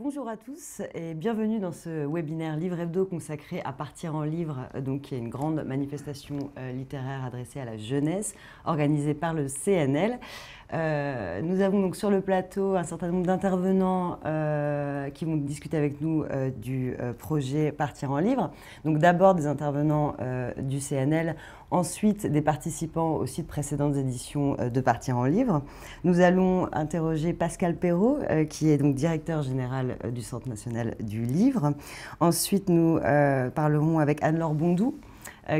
Bonjour à tous et bienvenue dans ce webinaire Livre Hebdo consacré à Partir en livre, qui est une grande manifestation littéraire adressée à la jeunesse, organisée par le CNL. Nous avons donc sur le plateau un certain nombre d'intervenants qui vont discuter avec nous du projet Partir en livre. Donc d'abord des intervenants du CNL, ensuite des participants aussi de précédentes éditions de Partir en livre. Nous allons interroger Pascal Perrault, qui est donc directeur général du Centre national du livre. Ensuite, nous parlerons avec Anne-Laure Bondou,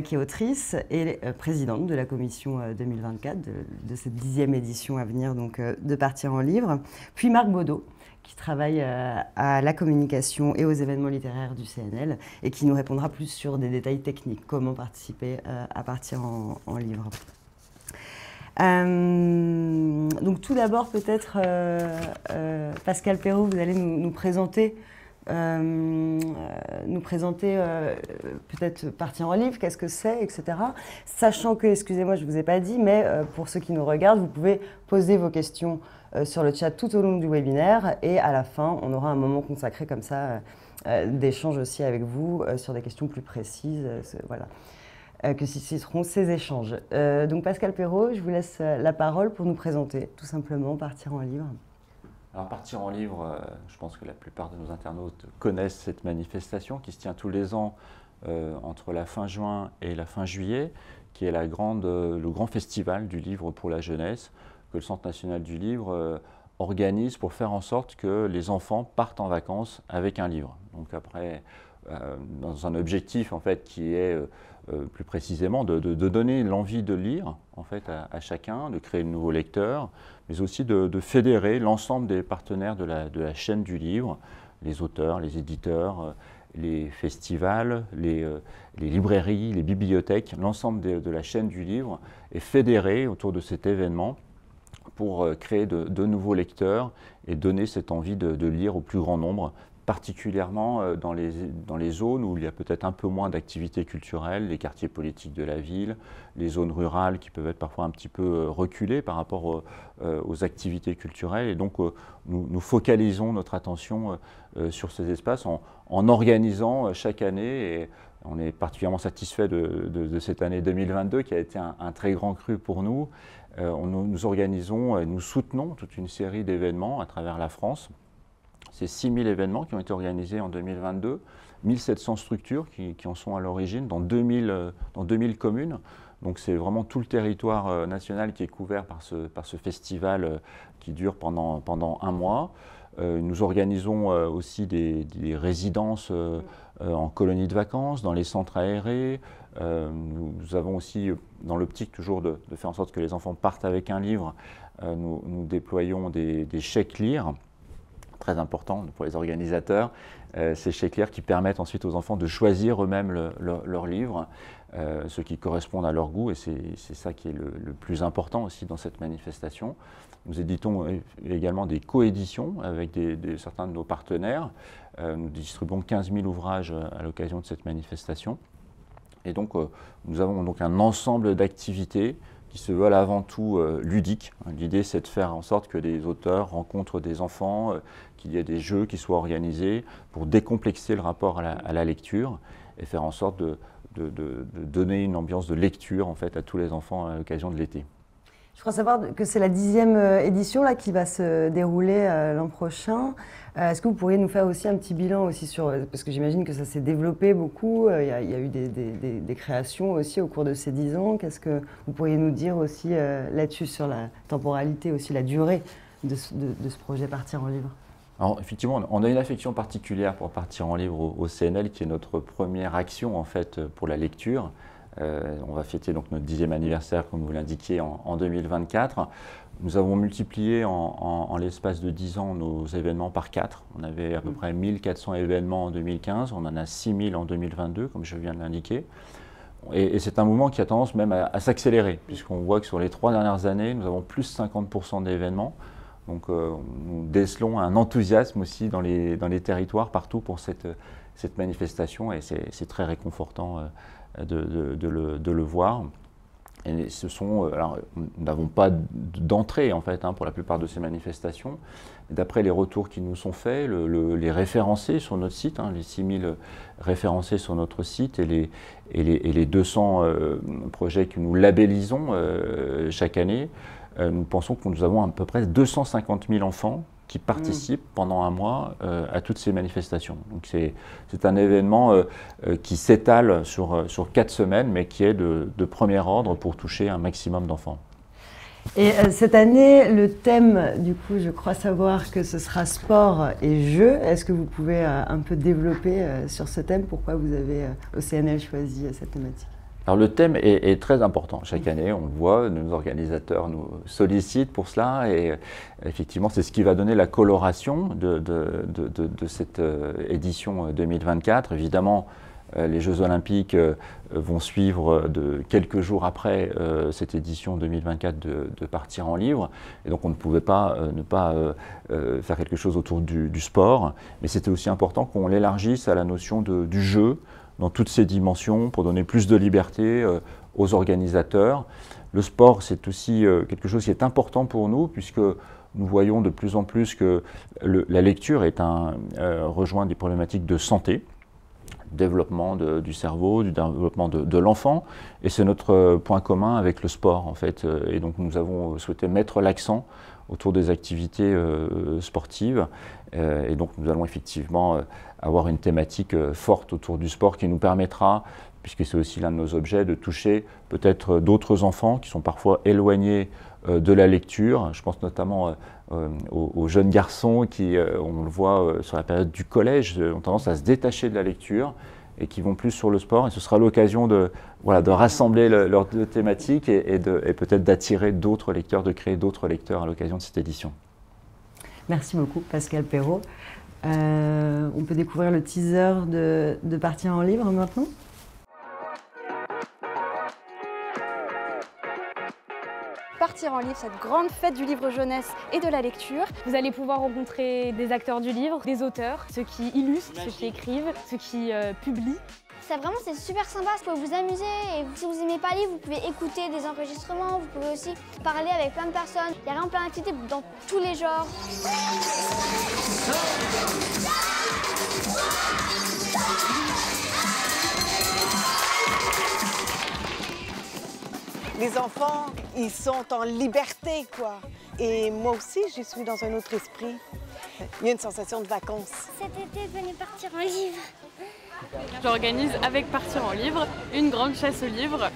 qui est autrice et présidente de la commission 2024 de cette 10e édition à venir donc, de Partir en livre. Puis Marc Baudot, qui travaille à la communication et aux événements littéraires du CNL et qui nous répondra plus sur des détails techniques, comment participer à Partir en livre. Donc tout d'abord peut-être Pascal Perrault, vous allez nous présenter peut-être Partir en livre, qu'est-ce que c'est, etc. Sachant que, excusez-moi, je ne vous ai pas dit, mais pour ceux qui nous regardent, vous pouvez poser vos questions sur le chat tout au long du webinaire et à la fin, on aura un moment consacré comme ça d'échange aussi avec vous sur des questions plus précises. Voilà. Que susciteront ces échanges. Donc Pascal Perrault, je vous laisse la parole pour nous présenter tout simplement Partir en livre. Alors Partir en livre, je pense que la plupart de nos internautes connaissent cette manifestation qui se tient tous les ans entre la fin juin et la fin juillet, qui est le grand festival du livre pour la jeunesse, que le Centre national du livre organise pour faire en sorte que les enfants partent en vacances avec un livre. Donc après, dans un objectif en fait qui est plus précisément de donner l'envie de lire en fait, à chacun, de créer de nouveaux lecteurs, mais aussi de fédérer l'ensemble des partenaires de la chaîne du livre, les auteurs, les éditeurs, les festivals, les librairies, les bibliothèques, l'ensemble de la chaîne du livre est fédéré autour de cet événement pour créer de nouveaux lecteurs et donner cette envie de lire au plus grand nombre, particulièrement dans les zones où il y a peut-être un peu moins d'activités culturelles, les quartiers politiques de la ville, les zones rurales qui peuvent être parfois un petit peu reculées par rapport aux activités culturelles. Et donc nous focalisons notre attention sur ces espaces en organisant chaque année, et on est particulièrement satisfait de cette année 2022 qui a été un très grand cru pour nous. Nous organisons et nous soutenons toute une série d'événements à travers la France. C'est 6000 événements qui ont été organisés en 2022, 1700 structures qui en sont à l'origine dans 2000 communes. Donc c'est vraiment tout le territoire national qui est couvert par ce festival qui dure pendant un mois. Nous organisons aussi des résidences en colonies de vacances, dans les centres aérés. Nous avons aussi, dans l'optique toujours de faire en sorte que les enfants partent avec un livre, nous déployons des chèques lire, très important pour les organisateurs, ces chèques lire qui permettent ensuite aux enfants de choisir eux-mêmes leur livre, ceux qui correspondent à leur goût, et c'est ça qui est le plus important aussi dans cette manifestation. Nous éditons également des coéditions avec certains de nos partenaires. Nous distribuons 15 000 ouvrages à l'occasion de cette manifestation. Et donc nous avons donc un ensemble d'activités qui se veulent avant tout ludiques. L'idée, c'est de faire en sorte que des auteurs rencontrent des enfants, qu'il y ait des jeux qui soient organisés pour décomplexer le rapport à la lecture et faire en sorte de donner une ambiance de lecture en fait, à tous les enfants à l'occasion de l'été. Je crois savoir que c'est la 10e édition là, qui va se dérouler l'an prochain. Est-ce que vous pourriez nous faire aussi un petit bilan aussi sur, parce que j'imagine que ça s'est développé beaucoup, il y a eu des créations aussi au cours de ces 10 ans. Qu'est-ce que vous pourriez nous dire aussi là-dessus sur la temporalité, aussi la durée de ce projet Partir en livre? Alors effectivement, on a une affection particulière pour Partir en livre au CNL, qui est notre première action en fait pour la lecture. On va fêter donc notre 10e anniversaire, comme vous l'indiquiez, en 2024. Nous avons multiplié en l'espace de 10 ans nos événements par 4. On avait à peu près 1400 événements en 2015, on en a 6000 en 2022, comme je viens de l'indiquer. Et c'est un mouvement qui a tendance même à s'accélérer, puisqu'on voit que sur les 3 dernières années, nous avons plus 50% d'événements. Donc nous décelons un enthousiasme aussi dans les territoires, partout pour cette manifestation, et c'est très réconfortant de le voir. Et ce sont, alors, nous n'avons pas d'entrée en fait pour la plupart de ces manifestations. D'après les retours qui nous sont faits, les référencés sur notre site, les 6000 référencés sur notre site et les 200 projets que nous labellisons chaque année, nous pensons que nous avons à peu près 250 000 enfants qui participent pendant un mois à toutes ces manifestations. Donc c'est un événement qui s'étale sur 4 semaines, mais qui est de premier ordre pour toucher un maximum d'enfants. Et cette année, le thème, du coup, je crois savoir que ce sera sport et jeux. Est-ce que vous pouvez un peu développer sur ce thème? Pourquoi vous avez au CNL choisi cette thématique? Alors le thème est très important. Chaque année, on le voit, nos organisateurs nous sollicitent pour cela et effectivement, c'est ce qui va donner la coloration de cette édition 2024. Évidemment, les Jeux Olympiques vont suivre quelques jours après cette édition 2024 de Partir en livre. Et donc on ne pouvait pas ne pas faire quelque chose autour du sport. Mais c'était aussi important qu'on l'élargisse à la notion du jeu, dans toutes ses dimensions, pour donner plus de liberté aux organisateurs. Le sport, c'est aussi quelque chose qui est important pour nous, puisque nous voyons de plus en plus que la lecture rejoint des problématiques de santé, développement du cerveau, du développement de l'enfant, et c'est notre point commun avec le sport, en fait. Et donc nous avons souhaité mettre l'accent autour des activités sportives. Et donc nous allons effectivement avoir une thématique forte autour du sport qui nous permettra, puisque c'est aussi l'un de nos objets, de toucher peut-être d'autres enfants qui sont parfois éloignés de la lecture. Je pense notamment aux jeunes garçons qui, on le voit sur la période du collège, ont tendance à se détacher de la lecture et qui vont plus sur le sport. Et ce sera l'occasion de rassembler leurs deux thématiques et peut-être d'attirer d'autres lecteurs, de créer d'autres lecteurs à l'occasion de cette édition. Merci beaucoup, Pascal Perrault. On peut découvrir le teaser de Partir en livre maintenant? Partir en livre, cette grande fête du livre jeunesse et de la lecture. Vous allez pouvoir rencontrer des acteurs du livre, des auteurs, ceux qui illustrent, ceux qui écrivent, ceux qui publient. C'est super sympa, vous pouvez vous amuser et si vous n'aimez pas lire, vous pouvez écouter des enregistrements, vous pouvez aussi parler avec plein de personnes. Il y a vraiment plein d'activités dans tous les genres. Les enfants, ils sont en liberté, quoi. Et moi aussi, je suis dans un autre esprit. Il y a une sensation de vacances. Cet été, venez partir en livre. J'organise avec Partir en livre une grande chasse aux livres.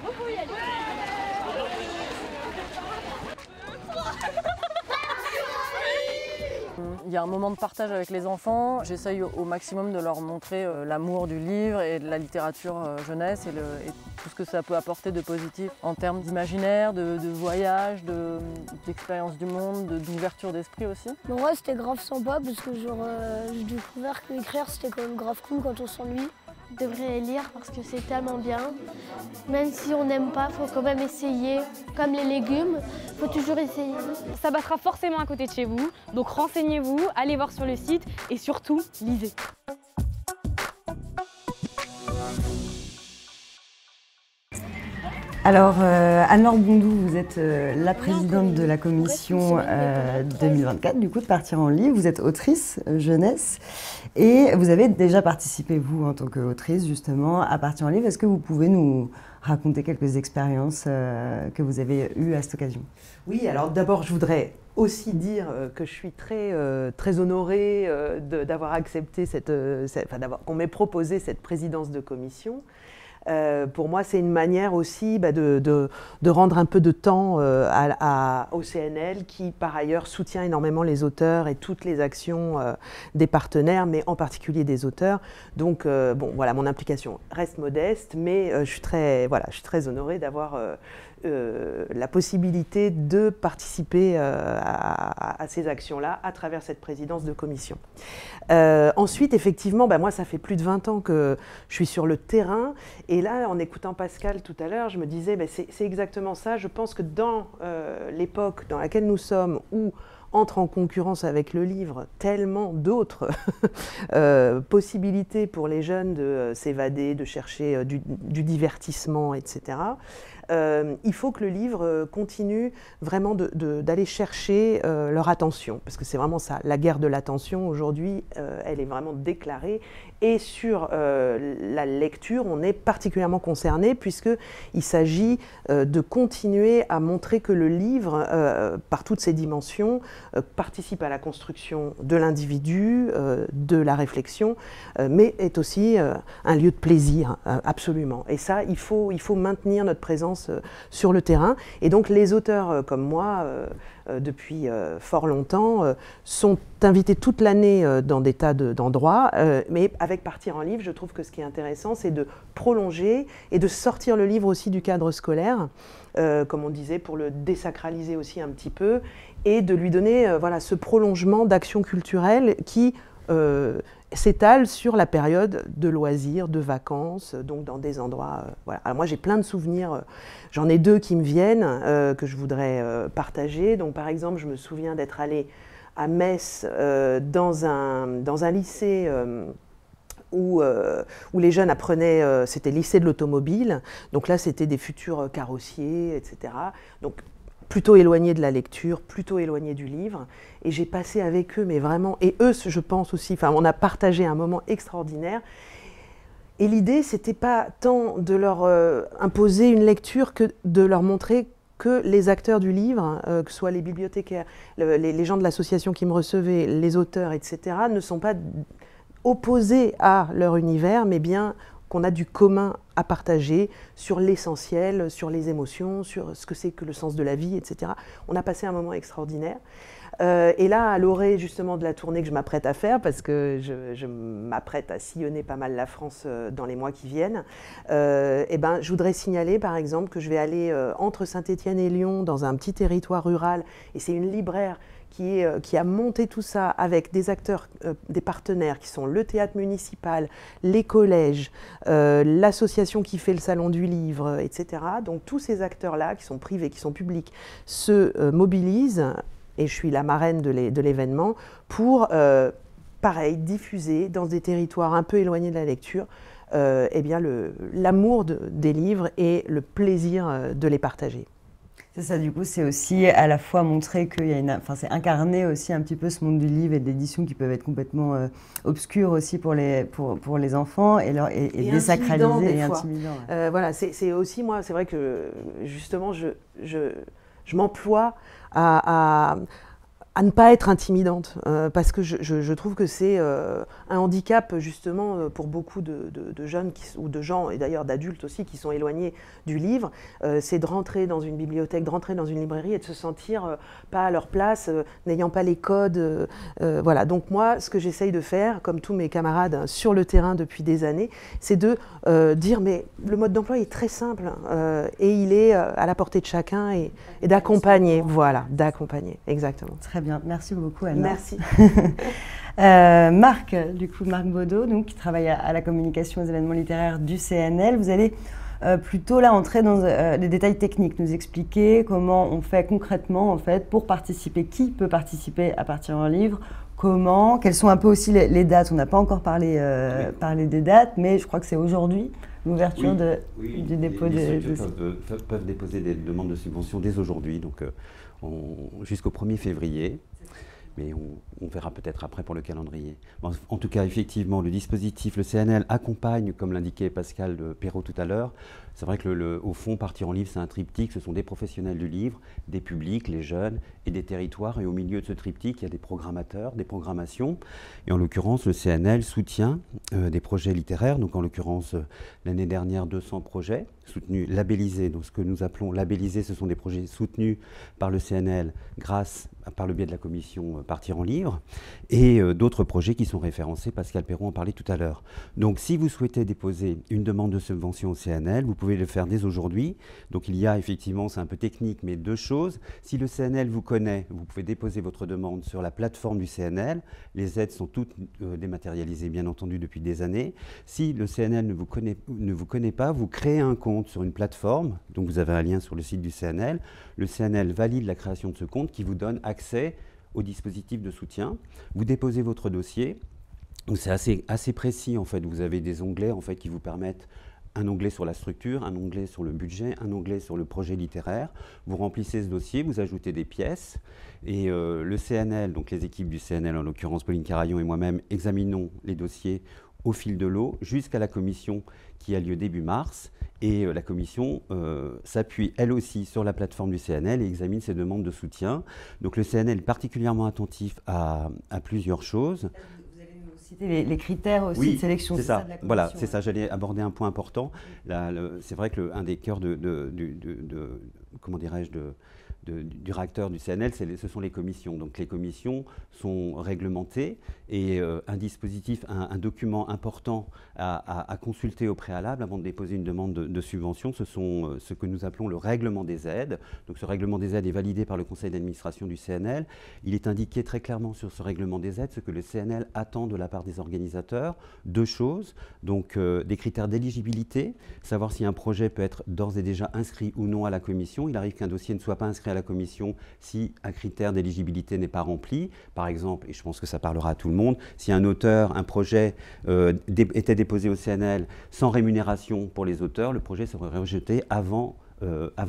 Il y a un moment de partage avec les enfants. J'essaye au maximum de leur montrer l'amour du livre et de la littérature jeunesse et tout ce que ça peut apporter de positif en termes d'imaginaire, de voyage, d'expérience du monde, d'ouverture d'esprit aussi. Bon, ouais, c'était grave sympa parce que j'ai découvert qu'écrire c'était quand même grave cool quand on s'ennuie. On devrait lire parce que c'est tellement bien. Même si on n'aime pas, il faut quand même essayer. Comme les légumes, il faut toujours essayer. Ça battra forcément à côté de chez vous, donc renseignez-vous, allez voir sur le site et surtout, lisez. Alors, Anne-Laure Bondou, vous êtes la présidente de la commission 2024, du coup, de Partir en livre. Vous êtes autrice jeunesse et vous avez déjà participé, vous, en tant qu'autrice, justement, à Partir en livre. Est-ce que vous pouvez nous raconter quelques expériences que vous avez eues à cette occasion? Oui, alors d'abord, je voudrais aussi dire que je suis très honorée d'avoir accepté qu'on m'ait proposé cette présidence de commission. Pour moi, c'est une manière aussi de rendre un peu de temps au CNL qui, par ailleurs, soutient énormément les auteurs et toutes les actions des partenaires, mais en particulier des auteurs. Donc, bon, voilà, mon implication reste modeste, mais je suis très honorée d'avoir la possibilité de participer à ces actions-là à travers cette présidence de commission. Ensuite, effectivement, moi, ça fait plus de 20 ans que je suis sur le terrain. Et là, en écoutant Pascal tout à l'heure, je me disais, c'est exactement ça. Je pense que dans l'époque dans laquelle nous sommes, où entre en concurrence avec le livre tellement d'autres possibilités pour les jeunes de s'évader, de chercher du divertissement, etc. il faut que le livre continue vraiment d'aller chercher leur attention, parce que c'est vraiment ça, la guerre de l'attention aujourd'hui, elle est vraiment déclarée. Et sur la lecture, on est particulièrement concerné puisqu'il s'agit de continuer à montrer que le livre, par toutes ses dimensions, participe à la construction de l'individu, de la réflexion, mais est aussi un lieu de plaisir, absolument. Et ça, il faut maintenir notre présence sur le terrain. Et donc les auteurs comme moi, depuis fort longtemps, sont invités toute l'année dans des tas d'endroits, mais avec Partir en livre, je trouve que ce qui est intéressant, c'est de prolonger et de sortir le livre aussi du cadre scolaire, comme on disait, pour le désacraliser aussi un petit peu, et de lui donner voilà, ce prolongement d'action culturelle qui s'étale sur la période de loisirs, de vacances, donc dans des endroits... voilà. Alors moi j'ai plein de souvenirs, j'en ai deux qui me viennent, que je voudrais partager. Donc par exemple, je me souviens d'être allée à Metz dans un lycée où les jeunes apprenaient, c'était le lycée de l'automobile, donc là c'était des futurs carrossiers, etc. Donc plutôt éloignés de la lecture, plutôt éloignés du livre, et j'ai passé avec eux, mais vraiment, et eux je pense aussi, enfin on a partagé un moment extraordinaire, et l'idée c'était pas tant de leur imposer une lecture que de leur montrer que les acteurs du livre, que ce soit les bibliothécaires, les gens de l'association qui me recevaient, les auteurs, etc., ne sont pas opposés à leur univers, mais bien qu'on a du commun à partager sur l'essentiel, sur les émotions, sur ce que c'est que le sens de la vie, etc. On a passé un moment extraordinaire. Et là, à l'orée justement de la tournée que je m'apprête à faire, parce que je m'apprête à sillonner pas mal la France dans les mois qui viennent, et ben, je voudrais signaler par exemple que je vais aller entre Saint-Étienne et Lyon dans un petit territoire rural, et c'est une libraire qui a monté tout ça avec des acteurs, des partenaires qui sont le théâtre municipal, les collèges, l'association qui fait le salon du livre, etc. Donc tous ces acteurs-là, qui sont privés, qui sont publics, se mobilisent, et je suis la marraine de l'événement, pour, pareil, diffuser dans des territoires un peu éloignés de la lecture, eh bien l'amour des livres et le plaisir de les partager. C'est ça, du coup, c'est aussi à la fois montrer qu'il y a c'est incarner aussi un petit peu ce monde du livre et de l'édition qui peuvent être complètement obscurs aussi pour les enfants et désacraliser et intimidant. Ouais. Voilà, c'est aussi, moi, c'est vrai que justement, je m'emploie à ne pas être intimidante, parce que je trouve que c'est un handicap justement pour beaucoup de jeunes ou de gens, et d'ailleurs d'adultes aussi, qui sont éloignés du livre, c'est de rentrer dans une bibliothèque, de rentrer dans une librairie et de se sentir pas à leur place, n'ayant pas les codes. Voilà. Donc moi, ce que j'essaye de faire, comme tous mes camarades sur le terrain depuis des années, c'est de dire, mais le mode d'emploi est très simple, et il est à la portée de chacun, et d'accompagner, voilà, d'accompagner, exactement. Très bien, merci beaucoup Anna. Merci. Marc Baudot, donc, qui travaille à la communication aux événements littéraires du CNL. Vous allez plutôt là entrer dans les détails techniques, nous expliquer comment on fait concrètement en fait pour participer, qui peut participer à Partir en livre, comment, quelles sont un peu aussi les dates. On n'a pas encore parlé des dates, mais je crois que c'est aujourd'hui l'ouverture du dépôt des structures peuvent déposer des demandes de subvention dès aujourd'hui, donc jusqu'au 1er février. Mais on verra peut-être après pour le calendrier. Bon, en tout cas, effectivement, le dispositif, le CNL accompagne, comme l'indiquait Pascal Perrault tout à l'heure. C'est vrai que au fond, Partir en livre, c'est un triptyque. Ce sont des professionnels du livre, des publics, les jeunes et des territoires. Et au milieu de ce triptyque, il y a des programmateurs, des programmations. Et en l'occurrence, le CNL soutient des projets littéraires. Donc en l'occurrence, l'année dernière, 200 projets soutenus, labellisés. Donc ce que nous appelons labellisés, ce sont des projets soutenus par le CNL par le biais de la commission Partir en livre, et d'autres projets qui sont référencés, Pascal Perrault en parlait tout à l'heure. Donc si vous souhaitez déposer une demande de subvention au CNL, vous pouvez le faire dès aujourd'hui. Donc il y a effectivement, c'est un peu technique, mais deux choses. Si le CNL vous connaît, vous pouvez déposer votre demande sur la plateforme du CNL. Les aides sont toutes dématérialisées, bien entendu, depuis des années. Si le CNL ne vous connaît pas, vous créez un compte sur une plateforme, donc vous avez un lien sur le site du CNL. Le CNL valide la création de ce compte qui vous donne accès au dispositif de soutien. Vous déposez votre dossier. C'est assez précis en fait. Vous avez des onglets en fait qui vous permettent un onglet sur la structure, un onglet sur le budget, un onglet sur le projet littéraire. Vous remplissez ce dossier, vous ajoutez des pièces et le CNL, donc les équipes du CNL, en l'occurrence Pauline Carayon et moi-même, examinons les dossiers au fil de l'eau jusqu'à la commission qui a lieu début mars. Et la commission s'appuie elle aussi sur la plateforme du CNL et examine ses demandes de soutien. Donc le CNL est particulièrement attentif à plusieurs choses. Vous allez nous citer les critères aussi de sélection. C'est ça. De la commission, voilà, c'est ça. J'allais aborder un point important. C'est vrai que un des cœurs comment dirais-je, du réacteur du CNL, ce sont les commissions. Donc les commissions sont réglementées et un dispositif, un document important à consulter au préalable avant de déposer une demande de subvention, ce sont ce que nous appelons le règlement des aides. Donc ce règlement des aides est validé par le conseil d'administration du CNL. Il est indiqué très clairement sur ce règlement des aides ce que le CNL attend de la part des organisateurs. Deux choses, donc des critères d'éligibilité, savoir si un projet peut être d'ores et déjà inscrit ou non à la commission. Il arrive qu'un dossier ne soit pas inscrit à la commission si un critère d'éligibilité n'est pas rempli. Par exemple, et je pense que ça parlera à tout le monde, si un auteur, un projet était déposé au CNL sans rémunération pour les auteurs, le projet serait rejeté avant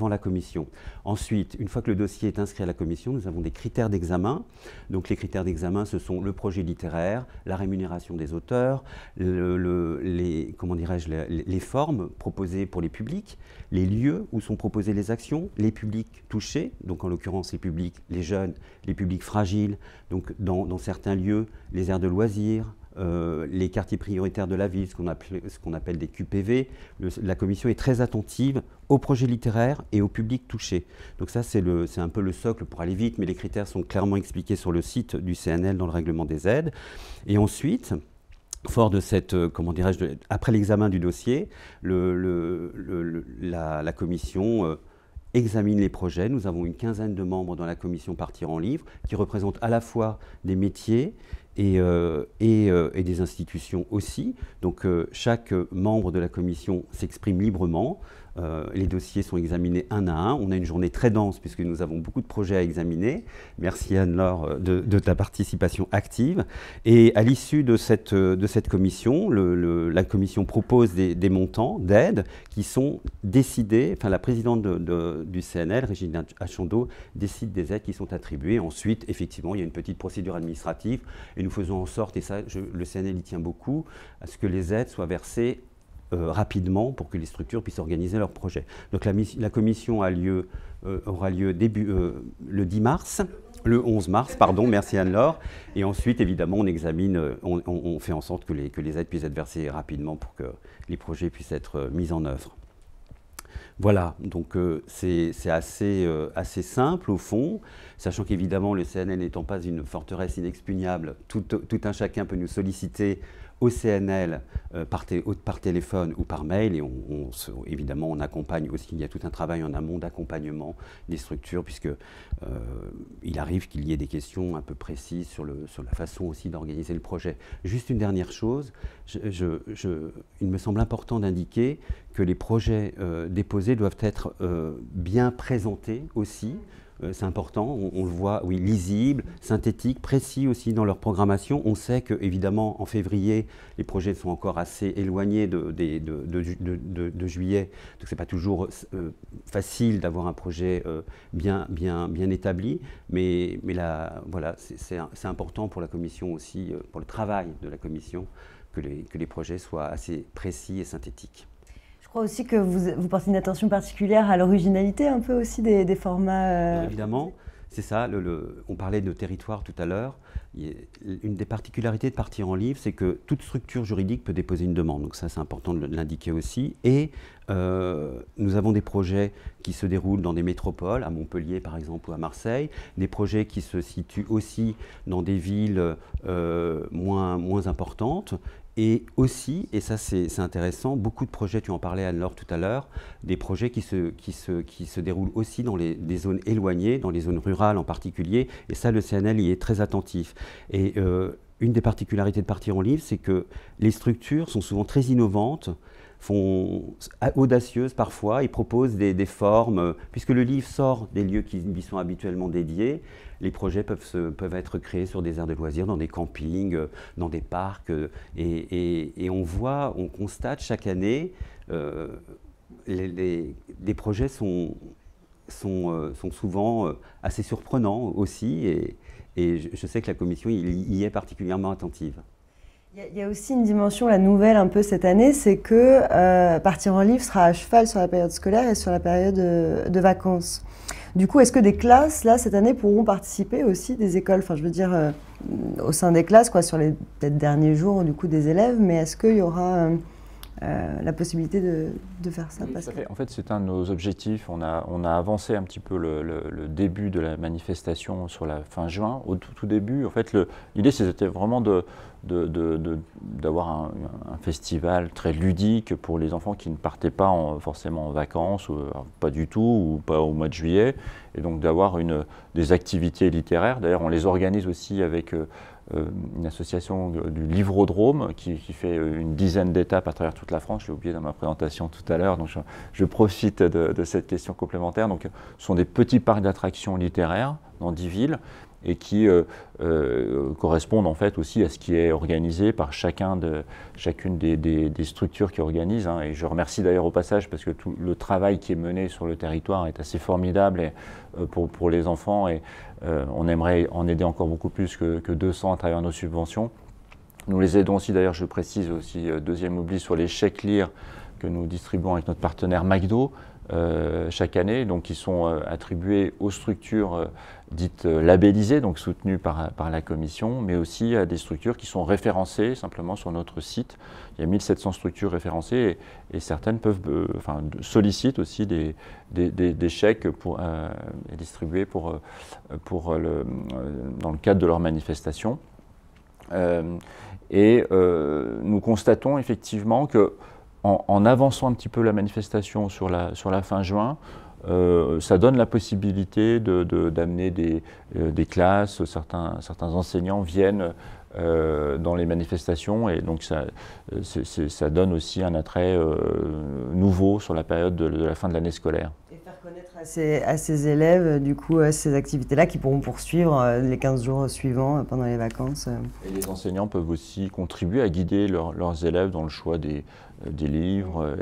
la commission. Ensuite, une fois que le dossier est inscrit à la commission, nous avons des critères d'examen. Donc les critères d'examen, ce sont le projet littéraire, la rémunération des auteurs, les formes proposées pour les publics, les lieux où sont proposées les actions, les publics touchés, donc en l'occurrence les publics, les jeunes, les publics fragiles, donc dans certains lieux, les aires de loisirs, les quartiers prioritaires de la ville, ce qu'on appelle des QPV. La commission est très attentive aux projets littéraires et au public touché. Donc ça, c'est un peu le socle pour aller vite, mais les critères sont clairement expliqués sur le site du CNL dans le règlement des aides. Et ensuite, fort de cette, après l'examen du dossier, la commission examine les projets. Nous avons une quinzaine de membres dans la commission Partir en livre qui représentent à la fois des métiers et des institutions aussi. Donc chaque membre de la commission s'exprime librement. Les dossiers sont examinés un à un. On a une journée très dense puisque nous avons beaucoup de projets à examiner. Merci Anne-Laure de ta participation active. Et à l'issue de cette commission, la commission propose des montants d'aide qui sont décidés. Enfin, la présidente du CNL, Régine Achandot, décide des aides qui sont attribuées. Ensuite, effectivement, il y a une petite procédure administrative et nous faisons en sorte, et ça, le CNL y tient beaucoup, à ce que les aides soient versées rapidement pour que les structures puissent organiser leurs projets. Donc la commission aura lieu le 10 mars, le 11 mars, pardon, merci Anne-Laure. Et ensuite, évidemment, on examine, on fait en sorte que les aides puissent être versées rapidement pour que les projets puissent être mis en œuvre. Voilà, donc c'est assez simple au fond, sachant qu'évidemment le CNL n'étant pas une forteresse inexpugnable, tout un chacun peut nous solliciter au CNL par téléphone ou par mail, et évidemment on accompagne aussi, il y a tout un travail en amont d'accompagnement des structures, puisque il arrive qu'il y ait des questions un peu précises sur la façon aussi d'organiser le projet. Juste une dernière chose, il me semble important d'indiquer que les projets déposés doivent être bien présentés aussi. C'est important, on le voit, oui, lisible, synthétique, précis aussi dans leur programmation. On sait qu'évidemment, en février, les projets sont encore assez éloignés de juillet, donc ce n'est pas toujours facile d'avoir un projet bien établi, mais voilà, c'est important pour la commission aussi, pour le travail de la commission, que les projets soient assez précis et synthétiques. Je crois aussi que vous portez une attention particulière à l'originalité un peu aussi des formats. Évidemment, c'est ça. On parlait de territoire tout à l'heure. Une des particularités de Partir en livre, c'est que toute structure juridique peut déposer une demande. Donc ça, c'est important de l'indiquer aussi. Et nous avons des projets qui se déroulent dans des métropoles, à Montpellier par exemple ou à Marseille, des projets qui se situent aussi dans des villes moins importantes. Et aussi, et ça c'est intéressant, beaucoup de projets, tu en parlais Anne-Laure tout à l'heure, des projets qui se déroulent aussi dans des zones éloignées, dans les zones rurales en particulier, et ça le CNL y est très attentif. Et une des particularités de Partir en livre, c'est que les structures sont souvent très innovantes, audacieuses parfois. Ils proposent des formes, puisque le livre sort des lieux qui lui sont habituellement dédiés. Les projets peuvent être créés sur des aires de loisirs, dans des campings, dans des parcs. Et on constate chaque année, des projets sont souvent assez surprenants aussi. Et je sais que la commission y est particulièrement attentive. Il y a aussi une dimension, la nouvelle un peu cette année, c'est que Partir en livre sera à cheval sur la période scolaire et sur la période de vacances. Du coup, est-ce que des classes, là, cette année, pourront participer aussi, des écoles, enfin, je veux dire, au sein des classes, quoi, sur les peut-être derniers jours, du coup, des élèves, mais est-ce qu'il y aura la possibilité de faire ça? Oui, en fait, c'est un de nos objectifs. On a avancé un petit peu le début de la manifestation sur la fin juin. Au tout début, en fait, l'idée, c'était vraiment d'avoir un festival très ludique pour les enfants qui ne partaient pas forcément en vacances, pas du tout, ou pas au mois de juillet, et donc d'avoir des activités littéraires. D'ailleurs, on les organise aussi avec une association du Livrodrome qui fait une dizaine d'étapes à travers toute la France. Je l'ai oublié dans ma présentation tout à l'heure, donc je profite de cette question complémentaire. Donc, ce sont des petits parcs d'attractions littéraires dans 10 villes et qui correspondent en fait aussi à ce qui est organisé par chacune des structures qui organisent. Et je remercie d'ailleurs au passage parce que tout le travail qui est mené sur le territoire est assez formidable pour les enfants et on aimerait en aider encore beaucoup plus que 200 à travers nos subventions. Nous les aidons aussi, d'ailleurs je précise aussi, deuxième oubli, sur les chèques lire que nous distribuons avec notre partenaire McDo chaque année, donc qui sont attribués aux structures dites labellisées, donc soutenues par la commission, mais aussi à des structures qui sont référencées simplement sur notre site. Il y a 1700 structures référencées et certaines sollicitent aussi des chèques distribués dans le cadre de leurs manifestations. Nous constatons effectivement que en avançant un petit peu la manifestation sur la fin juin, ça donne la possibilité d'amener des classes, certains enseignants viennent dans les manifestations et donc ça donne aussi un attrait nouveau sur la période de la fin de l'année scolaire. Et faire connaître à ces élèves, du coup, ces activités-là qui pourront poursuivre les 15 jours suivants pendant les vacances. Et les enseignants peuvent aussi contribuer à guider leurs élèves dans le choix des livres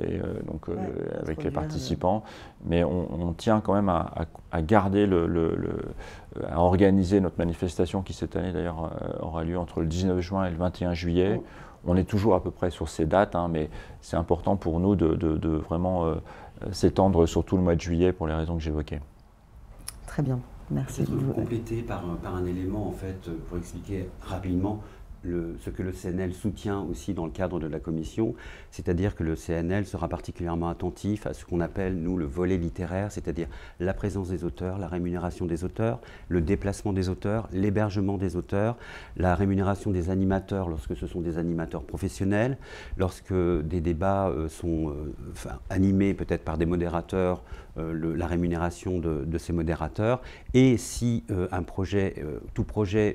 avec les participants. Mais on tient quand même à garder à organiser notre manifestation qui cette année d'ailleurs aura lieu entre le 19 juin et le 21 juillet. On est toujours à peu près sur ces dates, mais c'est important pour nous de vraiment s'étendre sur tout le mois de juillet pour les raisons que j'évoquais. Très bien, merci. Peut-être compléter par un élément en fait pour expliquer rapidement ce que le CNL soutient aussi dans le cadre de la commission, c'est-à-dire que le CNL sera particulièrement attentif à ce qu'on appelle, nous, le volet littéraire, c'est-à-dire la présence des auteurs, la rémunération des auteurs, le déplacement des auteurs, l'hébergement des auteurs, la rémunération des animateurs lorsque ce sont des animateurs professionnels, lorsque des débats sont animés peut-être par des modérateurs, la rémunération de ces modérateurs, et si tout projet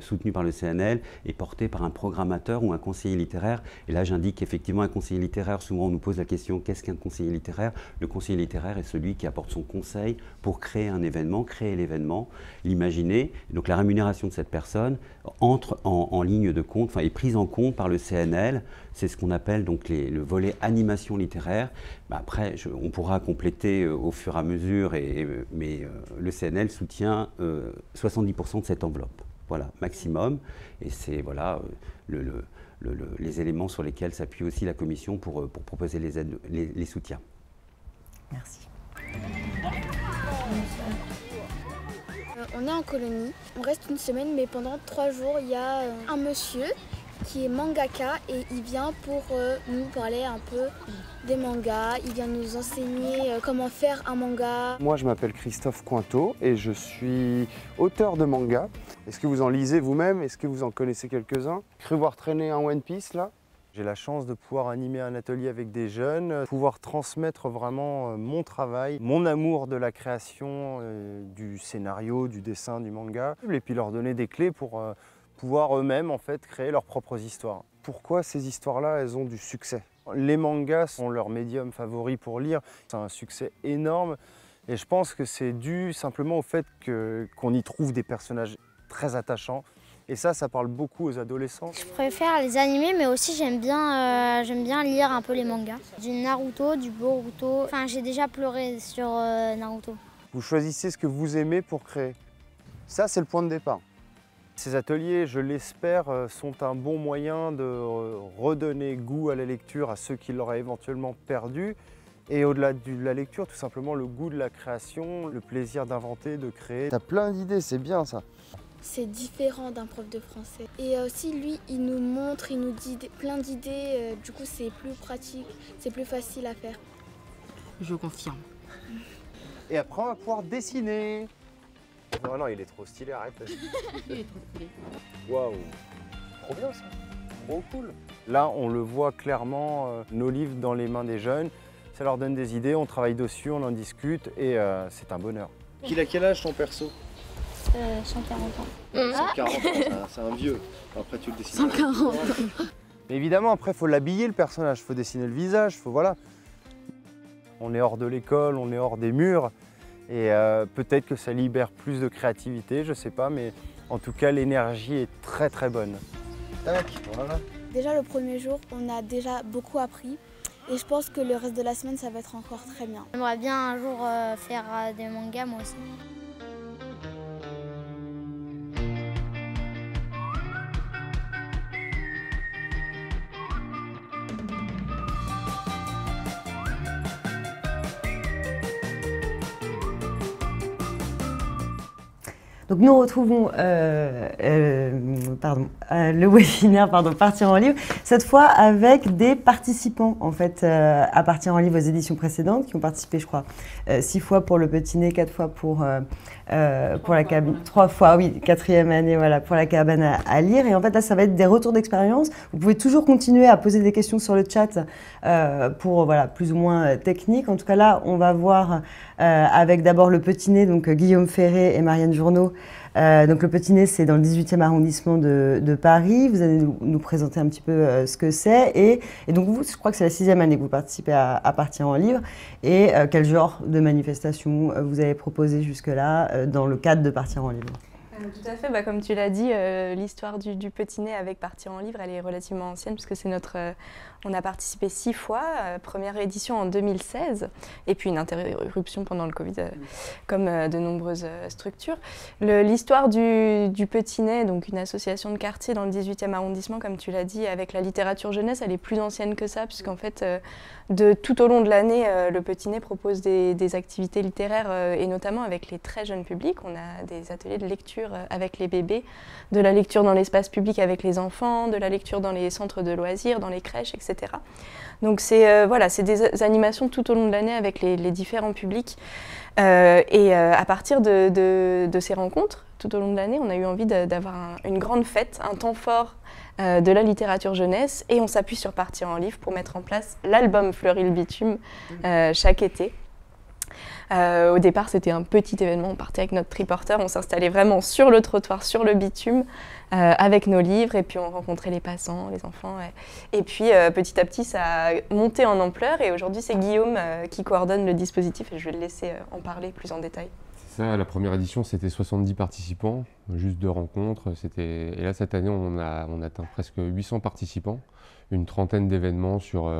soutenu par le CNL est porté par un programmateur ou un conseiller littéraire. Et là, j'indique qu'effectivement, un conseiller littéraire, souvent on nous pose la question, qu'est-ce qu'un conseiller littéraire? Le conseiller littéraire est celui qui apporte son conseil pour créer un événement, créer l'événement, l'imaginer. Donc la rémunération de cette personne entre en ligne de compte, est prise en compte par le CNL. C'est ce qu'on appelle donc le volet animation littéraire. Après, on pourra compléter au fur et à mesure, mais le CNL soutient 70% de cette enveloppe. Voilà, maximum. Et c'est les éléments sur lesquels s'appuie aussi la commission pour proposer les aides, les soutiens. Merci. On est en colonie, on reste une semaine, mais pendant 3 jours, il y a un monsieur qui est mangaka et il vient pour nous parler un peu des mangas. Il vient nous enseigner comment faire un manga. Moi, je m'appelle Christophe Cointeau et je suis auteur de manga. Est-ce que vous en lisez vous-même? Est-ce que vous en connaissez quelques-uns? Cru voir traîner un One Piece là? J'ai la chance de pouvoir animer un atelier avec des jeunes, pouvoir transmettre vraiment mon travail, mon amour de la création, du scénario, du dessin, du manga, et puis leur donner des clés pour pouvoir eux-mêmes en fait créer leurs propres histoires. pourquoi ces histoires-là, elles ont du succès. Les mangas sont leur médium favori pour lire. C'est un succès énorme et je pense que c'est dû simplement au fait qu'on y trouve des personnages très attachants. Et ça parle beaucoup aux adolescents. Je préfère les animés, mais aussi j'aime bien lire un peu les mangas. Du Naruto, du Boruto. Enfin, j'ai déjà pleuré sur Naruto. Vous choisissez ce que vous aimez pour créer. Ça, c'est le point de départ. Ces ateliers, je l'espère, sont un bon moyen de redonner goût à la lecture à ceux qui l'auraient éventuellement perdu. Et au-delà de la lecture, tout simplement le goût de la création, le plaisir d'inventer, de créer. T'as plein d'idées, c'est bien ça. C'est différent d'un prof de français. Et aussi, lui, il nous montre, il nous dit plein d'idées. Du coup, c'est plus pratique, c'est plus facile à faire. Je confirme. Et après, on va pouvoir dessiner. Non, non, il est trop stylé, arrête. Il est trop stylé. Waouh, trop bien ça, trop cool. Là, on le voit clairement, nos livres dans les mains des jeunes, ça leur donne des idées, on travaille dessus, on en discute et c'est un bonheur. Il a quel âge ton perso? 140 ans. 140 ans, c'est un vieux. Après, tu le dessines. 140 ans. Mais évidemment, après, il faut l'habiller le personnage, il faut dessiner le visage, voilà. On est hors de l'école, on est hors des murs. Et peut-être que ça libère plus de créativité, je sais pas, mais en tout cas l'énergie est très très bonne. Tac, voilà. Déjà le premier jour, on a déjà beaucoup appris et je pense que le reste de la semaine, ça va être encore très bien. J'aimerais bien un jour faire des mangas moi aussi. Donc nous retrouvons le webinaire Partir en livre, cette fois avec des participants en fait à Partir en livre aux éditions précédentes qui ont participé je crois 6 fois pour le Petit Nez, 4 fois pour la cabine, 3 fois oui, 4e année voilà, pour la cabane à lire et en fait là ça va être des retours d'expérience. Vous pouvez toujours continuer à poser des questions sur le chat pour voilà, plus ou moins technique. En tout cas là on va voir avec d'abord le Petit Nez, donc Guillaume Ferré et Marianne Journeau. Donc le Petit Nez, c'est dans le 18e arrondissement de Paris. Vous allez nous présenter un petit peu ce que c'est. Et donc vous, je crois que c'est la 6e année que vous participez à Partir en livre. Et quel genre de manifestation vous avez proposé jusque-là dans le cadre de Partir en livre? Tout à fait, comme tu l'as dit, l'histoire du Petit Nez avec Partir en livre, elle est relativement ancienne puisque c'est on a participé 6 fois, première édition en 2016 et puis une interruption pendant le Covid comme de nombreuses structures. L'histoire du Petit Nez, donc une association de quartier dans le 18e arrondissement, comme tu l'as dit, avec la littérature jeunesse, elle est plus ancienne que ça puisqu'en fait, tout au long de l'année, le Petit Nez propose des activités littéraires et notamment avec les très jeunes publics. On a des ateliers de lecture avec les bébés, de la lecture dans l'espace public avec les enfants, de la lecture dans les centres de loisirs, dans les crèches, etc. Donc c'est des animations tout au long de l'année avec les différents publics. Et à partir de ces rencontres, tout au long de l'année, on a eu envie d'avoir une grande fête, un temps fort de la littérature jeunesse et on s'appuie sur Partir en livre pour mettre en place l'album Fleurit le bitume chaque été. Au départ, c'était un petit événement, on partait avec notre triporteur, on s'installait vraiment sur le trottoir, sur le bitume, avec nos livres, et puis on rencontrait les passants, les enfants. Et puis petit à petit, ça a monté en ampleur, et aujourd'hui, c'est Guillaume qui coordonne le dispositif, et je vais le laisser en parler plus en détail. C'est ça, la première édition, c'était 70 participants, juste 2 rencontres. Et là, cette année, on a atteint presque 800 participants, une trentaine d'événements sur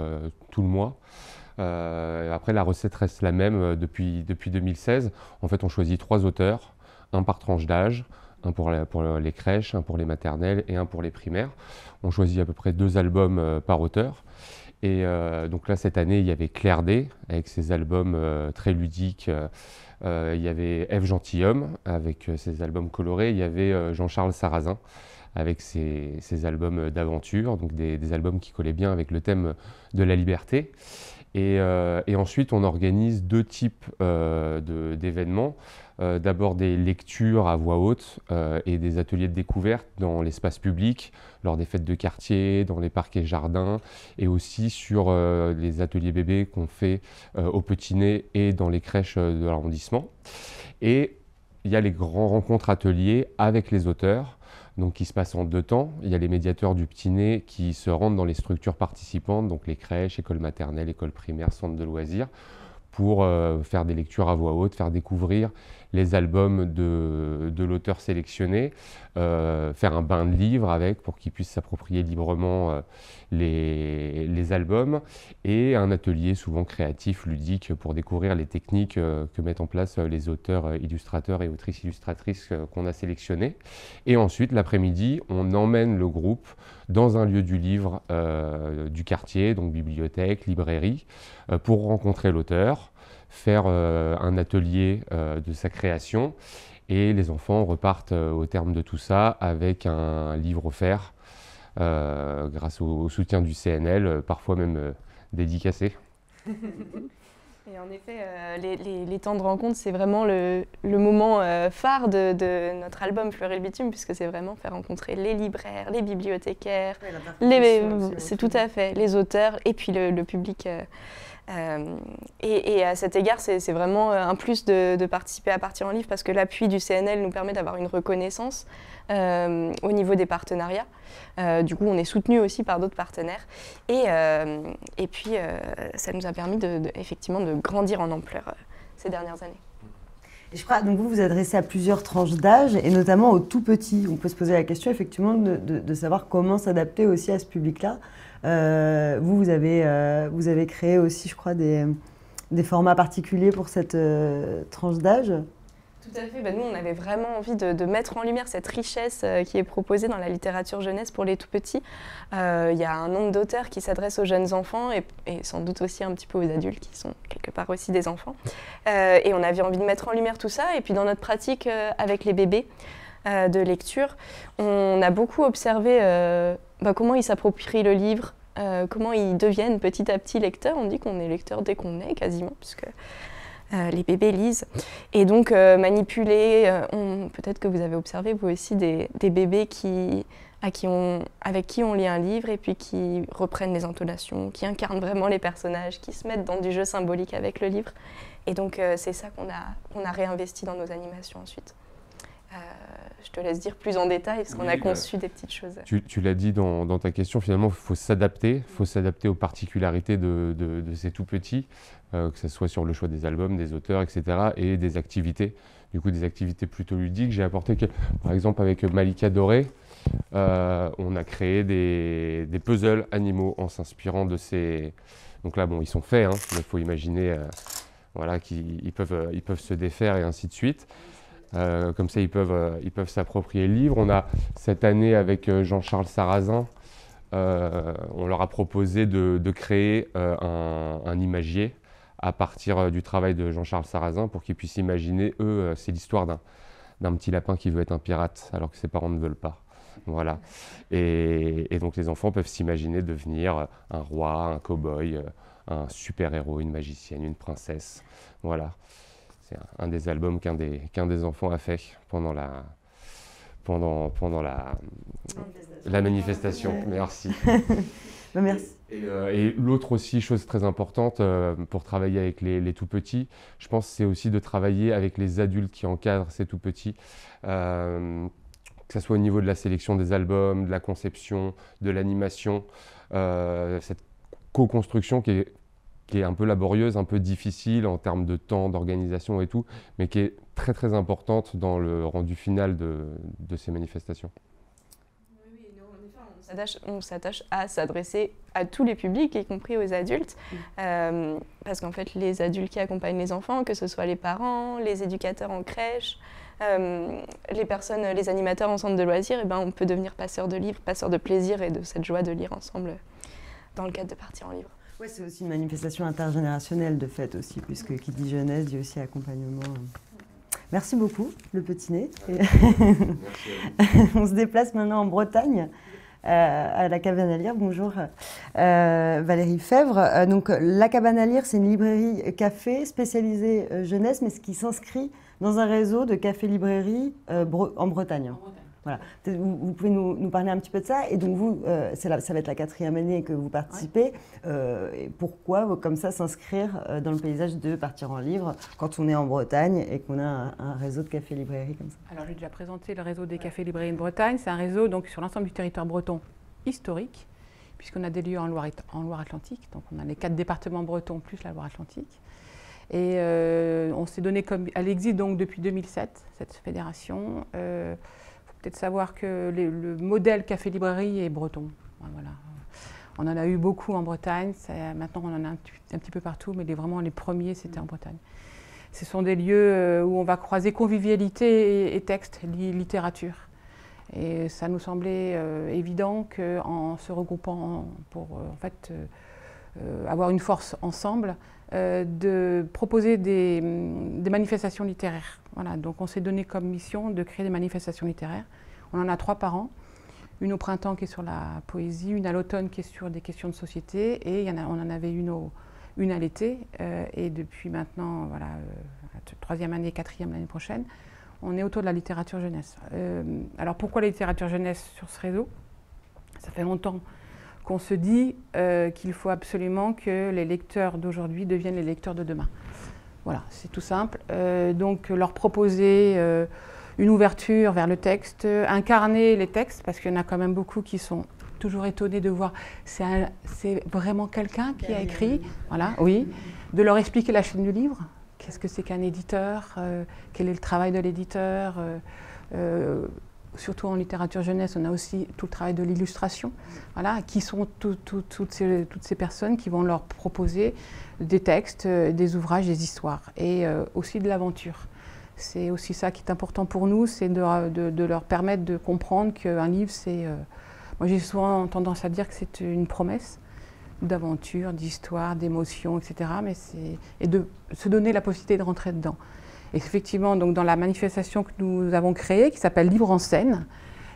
tout le mois. Après, la recette reste la même depuis 2016. En fait, on choisit 3 auteurs, un par tranche d'âge, un pour les crèches, un pour les maternelles et un pour les primaires. On choisit à peu près 2 albums par auteur. Et donc là, cette année, il y avait Claire D, avec ses albums très ludiques. Il y avait Ève Gentilhomme, avec ses albums colorés. Il y avait Jean-Charles Sarrazin, avec ses albums d'aventure, donc des albums qui collaient bien avec le thème de la liberté. Et ensuite, on organise 2 types d'événements. D'abord des lectures à voix haute et des ateliers de découverte dans l'espace public, lors des fêtes de quartier, dans les parcs et jardins, et aussi sur les ateliers bébés qu'on fait au Petit Nez et dans les crèches de l'arrondissement. Et il y a les grands rencontres ateliers avec les auteurs. donc qui se passe en 2 temps. Il y a les médiateurs du Petit-Né qui se rendent dans les structures participantes, donc les crèches, écoles maternelles, écoles primaires, centres de loisirs, pour faire des lectures à voix haute, faire découvrir les albums de l'auteur sélectionné, faire un bain de livres avec pour qu'ils puissent s'approprier librement les albums, et un atelier souvent créatif, ludique, pour découvrir les techniques que mettent en place les auteurs, illustrateurs et autrices illustratrices qu'on a sélectionnés. Et ensuite, l'après-midi, on emmène le groupe dans un lieu du livre du quartier, donc bibliothèque, librairie, pour rencontrer l'auteur, faire un atelier de sa création, et les enfants repartent au terme de tout ça avec un livre offert grâce au soutien du CNL, parfois même dédicacé. Et en effet, les temps de rencontre, c'est vraiment le moment phare de notre album Fleur et le bitume, puisque c'est vraiment faire rencontrer les libraires, les bibliothécaires, c'est tout à fait, les auteurs et puis le public. Et à cet égard, c'est vraiment un plus de participer à Partir en livre, parce que l'appui du CNL nous permet d'avoir une reconnaissance au niveau des partenariats. Du coup, on est soutenu aussi par d'autres partenaires. Et puis, ça nous a permis effectivement de grandir en ampleur ces dernières années. Et je crois, donc vous vous adressez à plusieurs tranches d'âge, et notamment aux tout petits. On peut se poser la question effectivement de savoir comment s'adapter aussi à ce public-là. Vous avez créé aussi, je crois, des formats particuliers pour cette tranche d'âge. Tout à fait. Nous, on avait vraiment envie de mettre en lumière cette richesse qui est proposée dans la littérature jeunesse pour les tout-petits. Il y a un nombre d'auteurs qui s'adressent aux jeunes enfants et sans doute aussi un petit peu aux adultes qui sont quelque part aussi des enfants. Et on avait envie de mettre en lumière tout ça. Et puis dans notre pratique avec les bébés de lecture, on a beaucoup observé comment ils s'approprient le livre, comment ils deviennent petit à petit lecteurs. On dit qu'on est lecteur dès qu'on est, quasiment, puisque les bébés lisent. Et donc manipuler, peut-être que vous avez observé vous aussi des bébés avec qui on lit un livre et puis qui reprennent les intonations, qui incarnent vraiment les personnages, qui se mettent dans du jeu symbolique avec le livre. Et donc c'est ça qu'on a réinvesti dans nos animations ensuite. Je te laisse dire plus en détail, parce qu'on a conçu des petites choses. Tu l'as dit dans ta question, finalement, il faut s'adapter aux particularités de ces tout-petits, que ce soit sur le choix des albums, des auteurs, etc., et des activités, du coup des activités plutôt ludiques. J'ai apporté, par exemple, avec Malika Doré, on a créé des puzzles animaux en s'inspirant de ces... Donc là, bon, ils sont faits, hein, mais il faut imaginer voilà, qu'ils peuvent se défaire et ainsi de suite. Comme ça, ils peuvent s'approprier le livre. On a, cette année, avec Jean-Charles Sarrazin, on leur a proposé de créer un imagier à partir du travail de Jean-Charles Sarrazin pour qu'ils puissent imaginer, eux, c'est l'histoire d'un petit lapin qui veut être un pirate alors que ses parents ne veulent pas. Voilà. Et donc les enfants peuvent s'imaginer devenir un roi, un cow-boy, un super-héros, une magicienne, une princesse. Voilà. C'est un des albums qu'un des enfants a fait pendant la manifestation. Merci. Merci. Et l'autre aussi, chose très importante pour travailler avec les tout-petits, je pense, c'est aussi de travailler avec les adultes qui encadrent ces tout-petits, que ce soit au niveau de la sélection des albums, de la conception, de l'animation, cette co-construction qui est un peu laborieuse, un peu difficile en termes de temps, d'organisation et tout, mais qui est très très importante dans le rendu final de ces manifestations. Oui, on s'attache à s'adresser à tous les publics, y compris aux adultes, parce qu'en fait, les adultes qui accompagnent les enfants, que ce soit les parents, les éducateurs en crèche, les animateurs en centre de loisirs, on peut devenir passeur de livres, passeur de plaisir et de cette joie de lire ensemble dans le cadre de Partir en livre. Oui, c'est aussi une manifestation intergénérationnelle de fait aussi, puisque qui dit jeunesse dit aussi accompagnement. Merci beaucoup, le Petit-Né. On se déplace maintenant en Bretagne, à la Cabane à lire. Bonjour Valérie Fèvre. Donc la Cabane à lire, c'est une librairie café spécialisée jeunesse, mais qui s'inscrit dans un réseau de cafés-librairies en Bretagne. Voilà. Vous pouvez nous parler un petit peu de ça. Et donc vous, ça va être la 4e année que vous participez. Et pourquoi, comme ça, s'inscrire dans le paysage de Partir en livre quand on est en Bretagne et qu'on a un réseau de cafés-librairies comme ça? Alors j'ai déjà présenté le réseau des cafés-librairies de Bretagne. C'est un réseau donc, sur l'ensemble du territoire breton historique, puisqu'on a des lieux en Loire-Atlantique. Donc on a les 4 départements bretons plus la Loire-Atlantique. Et on s'est donné comme... Elle existe donc depuis 2007, cette fédération. Peut-être savoir que le modèle café-librairie est breton. Voilà. On en a eu beaucoup en Bretagne, maintenant on en a un petit peu partout, mais vraiment les premiers c'était en Bretagne. Ce sont des lieux où on va croiser convivialité et texte, littérature. Et ça nous semblait évident qu'en se regroupant pour en fait, avoir une force ensemble, de proposer des manifestations littéraires. Voilà, donc on s'est donné comme mission de créer des manifestations littéraires. On en a 3 par an. Une au printemps qui est sur la poésie, une à l'automne qui est sur des questions de société, et on en avait une à l'été. Et depuis maintenant, voilà, 3e année, 4e l'année prochaine, on est autour de la littérature jeunesse. Alors pourquoi la littérature jeunesse sur ce réseau? Ça fait longtemps qu'on se dit qu'il faut absolument que les lecteurs d'aujourd'hui deviennent les lecteurs de demain. Voilà, c'est tout simple. Donc leur proposer une ouverture vers le texte, incarner les textes, parce qu'il y en a quand même beaucoup qui sont toujours étonnés de voir c'est vraiment quelqu'un qui a écrit, voilà, oui, de leur expliquer la chaîne du livre, qu'est-ce que c'est qu'un éditeur, quel est le travail de l'éditeur, surtout en littérature jeunesse, on a aussi tout le travail de l'illustration, voilà, qui sont toutes ces personnes qui vont leur proposer des textes, des ouvrages, des histoires, et aussi de l'aventure. C'est aussi ça qui est important pour nous, c'est de leur permettre de comprendre qu'un livre, c'est... moi j'ai souvent tendance à dire que c'est une promesse d'aventure, d'histoire, d'émotion, etc. Et de se donner la possibilité de rentrer dedans. Et effectivement, donc, dans la manifestation que nous avons créée, qui s'appelle Livre en scène,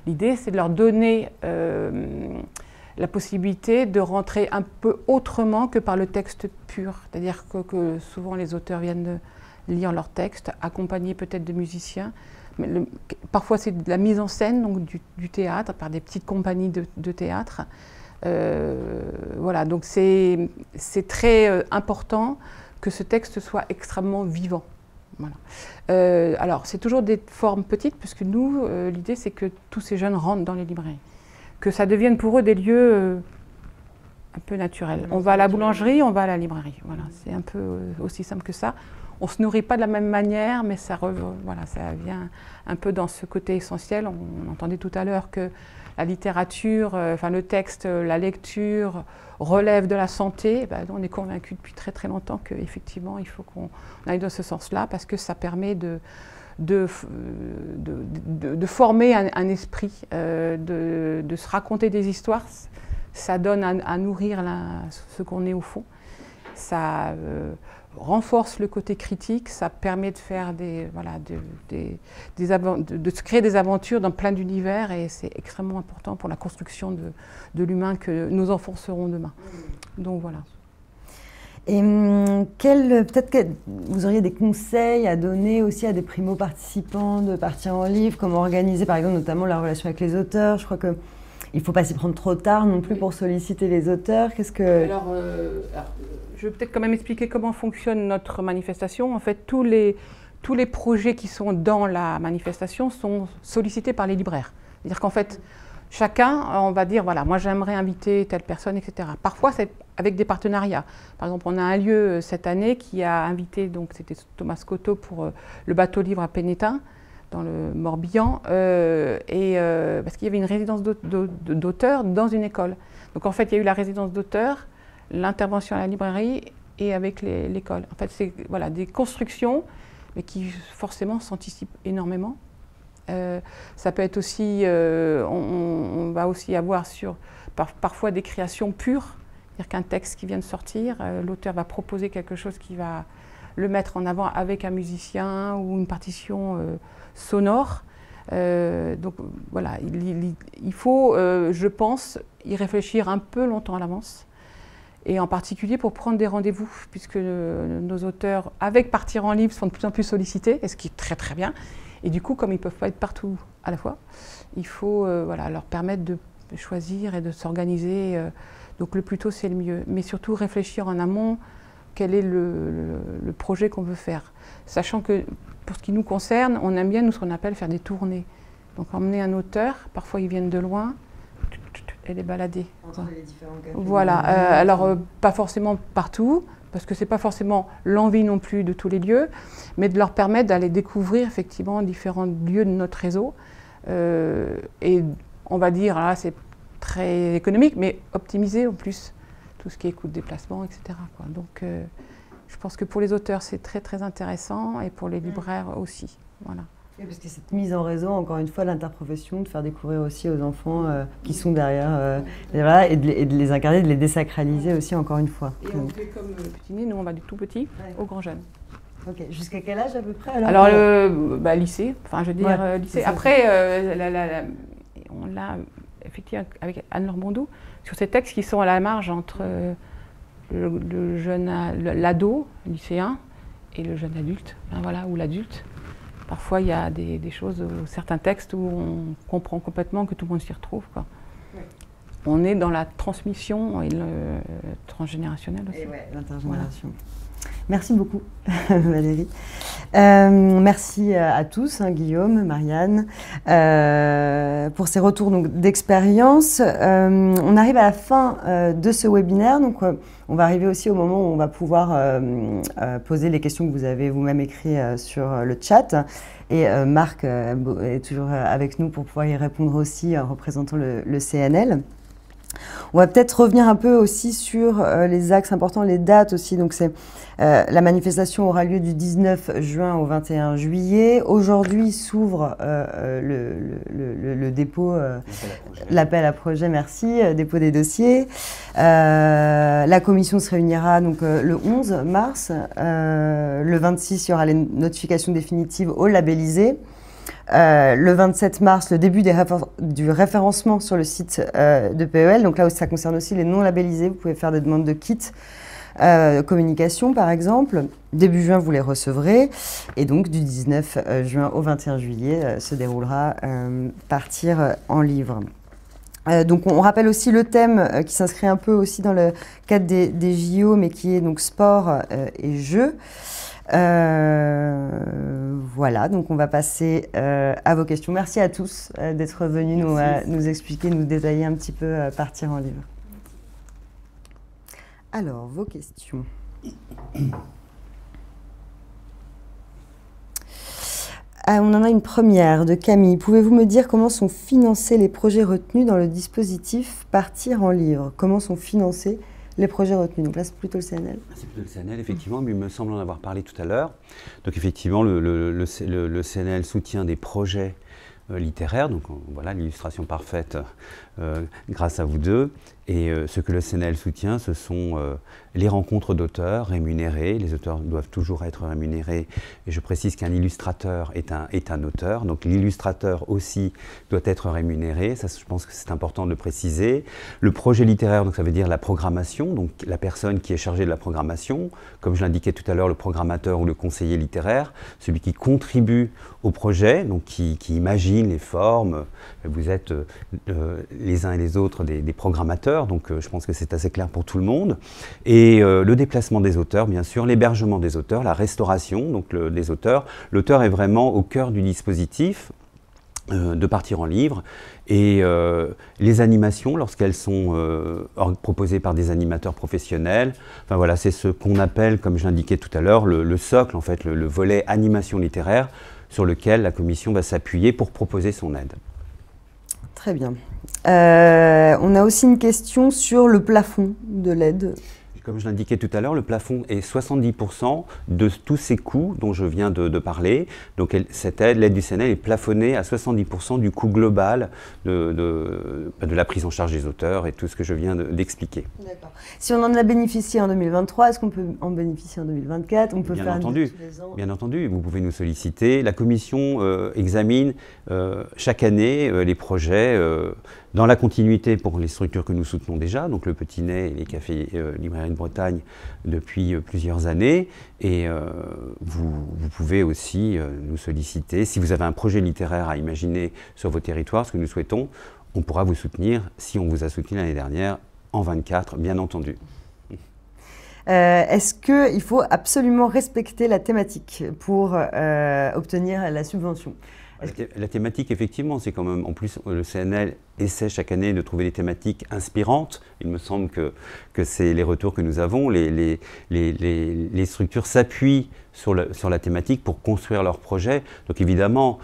l'idée c'est de leur donner la possibilité de rentrer un peu autrement que par le texte pur. C'est-à-dire que souvent les auteurs viennent de lire leur texte, accompagnés peut-être de musiciens. Mais parfois c'est de la mise en scène, donc du théâtre, par des petites compagnies de théâtre. Voilà, donc c'est très important que ce texte soit extrêmement vivant. Voilà. Alors c'est toujours des formes petites, puisque nous, l'idée c'est que tous ces jeunes rentrent dans les librairies, que ça devienne pour eux des lieux un peu naturels. On va à la boulangerie, on va à la librairie. Voilà, c'est un peu aussi simple que ça. On ne se nourrit pas de la même manière, mais ça vient un peu dans ce côté essentiel. On entendait tout à l'heure que la littérature, enfin le texte, la lecture relève de la santé. Ben, on est convaincus depuis très très longtemps qu'effectivement il faut qu'on aille dans ce sens-là, parce que ça permet de former un esprit, de se raconter des histoires. Ça donne à nourrir ce qu'on est au fond. Ça renforce le côté critique, ça permet de faire de se créer des aventures dans plein d'univers, et c'est extrêmement important pour la construction de l'humain que nos enfants seront demain. Donc voilà. Et peut-être que vous auriez des conseils à donner aussi à des primo-participants de Partir en livre, comment organiser par exemple notamment la relation avec les auteurs. Je crois que il ne faut pas s'y prendre trop tard non plus pour solliciter les auteurs. Qu'est-ce que... Alors, je vais peut-être quand même expliquer comment fonctionne notre manifestation. En fait, tous les projets qui sont dans la manifestation sont sollicités par les libraires. C'est-à-dire qu'en fait, chacun, on va dire, voilà, moi j'aimerais inviter telle personne, etc. Parfois, c'est avec des partenariats. Par exemple, on a un lieu cette année qui a invité, donc c'était Thomas Cotto pour le bateau livre à Pénétin, dans le Morbihan, parce qu'il y avait une résidence d'auteurs dans une école. Donc en fait, il y a eu la résidence d'auteurs, l'intervention à la librairie et avec l'école. En fait, c'est voilà, des constructions, mais qui forcément s'anticipent énormément. Ça peut être aussi, on va aussi avoir parfois des créations pures, c'est-à-dire qu'un texte qui vient de sortir, l'auteur va proposer quelque chose qui va le mettre en avant avec un musicien ou une partition sonore. Donc voilà, il faut, je pense, y réfléchir un peu longtemps à l'avance, et en particulier pour prendre des rendez-vous, puisque nos auteurs, avec Partir en livre, sont de plus en plus sollicités, et ce qui est très très bien. Et du coup, comme ils ne peuvent pas être partout à la fois, il faut voilà, leur permettre de choisir et de s'organiser. Donc le plus tôt, c'est le mieux. Mais surtout réfléchir en amont quel est le projet qu'on veut faire. Sachant que pour ce qui nous concerne, on aime bien, nous, ce qu'on appelle faire des tournées. Donc emmener un auteur, parfois ils viennent de loin, et les balader. Entre les différents cafés. Voilà, alors pas forcément partout, parce que ce n'est pas forcément l'envie non plus de tous les lieux, mais de leur permettre d'aller découvrir effectivement différents lieux de notre réseau. Et on va dire, là c'est très économique, mais optimiser en plus tout ce qui est coût de déplacement, etc. quoi. Donc je pense que pour les auteurs c'est très très intéressant et pour les libraires aussi. Voilà. Oui, parce que cette mise en réseau, encore une fois, l'interprofession, de faire découvrir aussi aux enfants qui sont derrière, et, voilà, et de les incarner, de les désacraliser aussi, encore une fois. Et on fait comme Petit Nez, nous on va du tout petit au grand jeune. Ok, jusqu'à quel âge à peu près alors lycée, enfin je veux dire lycée. Après, on l'a effectivement avec Anne-Laure Bondou, sur ces textes qui sont à la marge entre le jeune, l'ado, lycéen, et le jeune adulte, hein, voilà, ou l'adulte. Parfois, il y a des choses, certains textes où on comprend complètement que tout le monde s'y retrouve, quoi. Oui. On est dans la transmission et le transgénérationnel aussi. Et ouais, l'intergénération. Voilà. Merci beaucoup, Valérie. Merci à tous, hein, Guillaume, Marianne, pour ces retours d'expérience. On arrive à la fin de ce webinaire, donc on va arriver aussi au moment où on va pouvoir poser les questions que vous avez vous-même écrites sur le chat. Et Marc est toujours avec nous pour pouvoir y répondre aussi en représentant le CNL. On va peut-être revenir un peu aussi sur les axes importants, les dates aussi. Donc la manifestation aura lieu du 19 juin au 21 juillet. Aujourd'hui s'ouvre le dépôt, l'appel à projet, merci, dépôt des dossiers. La commission se réunira donc le 11 mars. Le 26, il y aura les notifications définitives aux labellisés. Le 27 mars, le début du référencement sur le site de PEL. Donc là, ça concerne aussi les non labellisés. Vous pouvez faire des demandes de kits communication, par exemple. Début juin, vous les recevrez. Et donc, du 19 juin au 21 juillet, se déroulera Partir en livre. Donc, on rappelle aussi le thème qui s'inscrit un peu aussi dans le cadre des JO, mais qui est donc sport et jeux. Voilà, donc on va passer à vos questions. Merci à tous d'être venus nous expliquer, nous détailler un petit peu Partir en livre. Alors, vos questions. On en a une première de Camille. Pouvez-vous me dire comment sont financés les projets retenus dans le dispositif Partir en livre? Comment sont financés les projets retenus? Donc là, c'est plutôt le CNL. C'est plutôt le CNL, effectivement, mais il me semble en avoir parlé tout à l'heure. Donc effectivement, le CNL soutient des projets littéraires, donc voilà l'illustration parfaite grâce à vous deux. Et ce que le CNL soutient, ce sont les rencontres d'auteurs rémunérés. Les auteurs doivent toujours être rémunérés. Et je précise qu'un illustrateur est un auteur. Donc l'illustrateur aussi doit être rémunéré. Ça, je pense que c'est important de le préciser. Le projet littéraire, donc ça veut dire la programmation. Donc la personne qui est chargée de la programmation, comme je l'indiquais tout à l'heure, le programmateur ou le conseiller littéraire, celui qui contribue au projet, donc qui imagine les formes. Vous êtes les uns et les autres des programmateurs. Donc je pense que c'est assez clair pour tout le monde. Et le déplacement des auteurs, bien sûr, l'hébergement des auteurs, la restauration donc des auteurs. L'auteur est vraiment au cœur du dispositif de Partir en livre. Et les animations, lorsqu'elles sont proposées par des animateurs professionnels, enfin voilà, c'est ce qu'on appelle, comme je l'indiquais tout à l'heure, le socle, en fait, le volet animation littéraire, sur lequel la commission va s'appuyer pour proposer son aide. Très bien. On a aussi une question sur le plafond de l'aide. Comme je l'indiquais tout à l'heure, le plafond est 70% de tous ces coûts dont je viens de parler. Donc cette aide, l'aide du CNL, est plafonnée à 70% du coût global de la prise en charge des auteurs et tout ce que je viens d'expliquer. D'accord. Si on en a bénéficié en 2023, est-ce qu'on peut en bénéficier en 2024? On peut bien faire entendu, tous les ans. Bien entendu, vous pouvez nous solliciter. La commission examine chaque année les projets dans la continuité pour les structures que nous soutenons déjà, donc le Petit Nez et les cafés librairies Bretagne depuis plusieurs années. Et vous pouvez aussi nous solliciter. Si vous avez un projet littéraire à imaginer sur vos territoires, ce que nous souhaitons, on pourra vous soutenir si on vous a soutenu l'année dernière, en 24, bien entendu. Est-ce qu'il faut absolument respecter la thématique pour obtenir la subvention? La thématique, effectivement, c'est quand même, en plus, le CNL essaie chaque année de trouver des thématiques inspirantes. Il me semble que c'est les retours que nous avons. Les structures s'appuient sur la thématique pour construire leurs projets. Donc évidemment,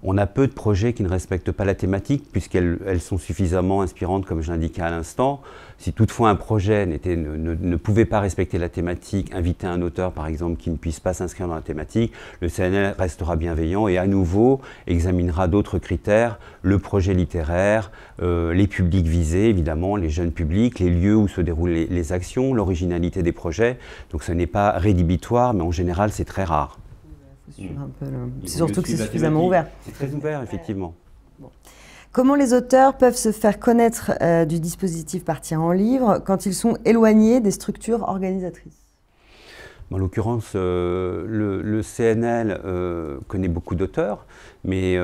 on a peu de projets qui ne respectent pas la thématique, puisqu'elles sont suffisamment inspirantes, comme je l'indiquais à l'instant. Si toutefois un projet ne pouvait pas respecter la thématique, inviter un auteur par exemple qui ne puisse pas s'inscrire dans la thématique, le CNL restera bienveillant et à nouveau examinera d'autres critères, le projet littéraire, les publics visés évidemment, les jeunes publics, les lieux où se déroulent les actions, l'originalité des projets. Donc ce n'est pas rédhibitoire, mais en général c'est très rare. C'est surtout que c'est suffisamment ouvert. C'est très ouvert, effectivement. Bon. Comment les auteurs peuvent se faire connaître du dispositif Partir en livre quand ils sont éloignés des structures organisatrices? En l'occurrence, le CNL connaît beaucoup d'auteurs, mais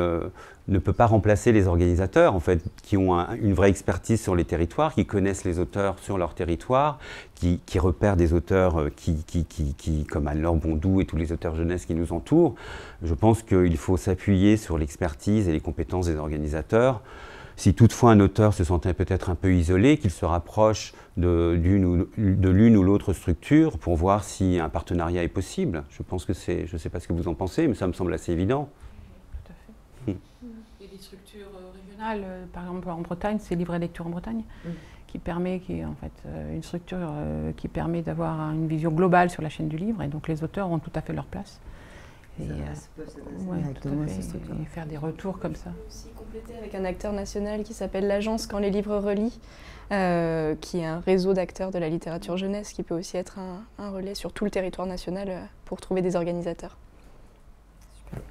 ne peut pas remplacer les organisateurs, en fait, qui ont une vraie expertise sur les territoires, qui connaissent les auteurs sur leur territoire, qui repèrent des auteurs comme Anne-Laure Bondou et tous les auteurs jeunesse qui nous entourent. Je pense qu'il faut s'appuyer sur l'expertise et les compétences des organisateurs. Si toutefois un auteur se sentait peut-être un peu isolé, qu'il se rapproche de l'une ou l'autre structure pour voir si un partenariat est possible. Je pense que c'est, je ne sais pas ce que vous en pensez, mais ça me semble assez évident. Tout à fait. Il y a des structures régionales, par exemple en Bretagne, c'est Livre et Lecture en Bretagne, qui est en fait une structure qui permet d'avoir une vision globale sur la chaîne du livre, et donc les auteurs ont tout à fait leur place. Et, et faire des retours comme ça. Aussi compléter avec un acteur national qui s'appelle l'Agence Quand les livres relient, qui est un réseau d'acteurs de la littérature jeunesse qui peut aussi être un relais sur tout le territoire national pour trouver des organisateurs. Super.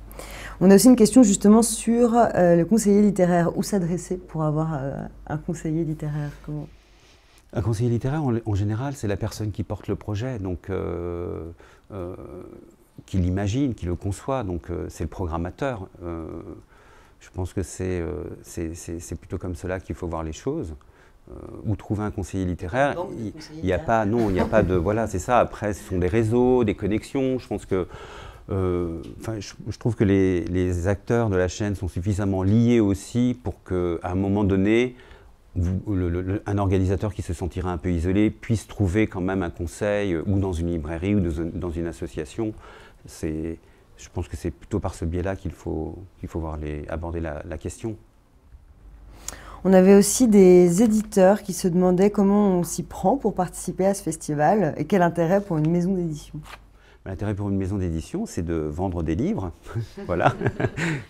On a aussi une question justement sur le conseiller littéraire. Où s'adresser pour avoir un conseiller littéraire? Comment? Un conseiller littéraire, en général, c'est la personne qui porte le projet. Donc, qui l'imagine, qui le conçoit, donc c'est le programmateur. Je pense que c'est plutôt comme cela qu'il faut voir les choses. Où trouver un conseiller littéraire, il n'y a pas, non, il n'y a pas de, voilà, c'est ça. Après, ce sont des réseaux, des connexions. Je pense que, je trouve que les acteurs de la chaîne sont suffisamment liés aussi pour qu'à un moment donné, un organisateur qui se sentirait un peu isolé puisse trouver quand même un conseil ou dans une librairie ou dans une association. Je pense que c'est plutôt par ce biais-là qu'il faut aborder la question. On avait aussi des éditeurs qui se demandaient comment on s'y prend pour participer à ce festival et quel intérêt pour une maison d'édition. L'intérêt pour une maison d'édition, c'est de vendre des livres. Voilà,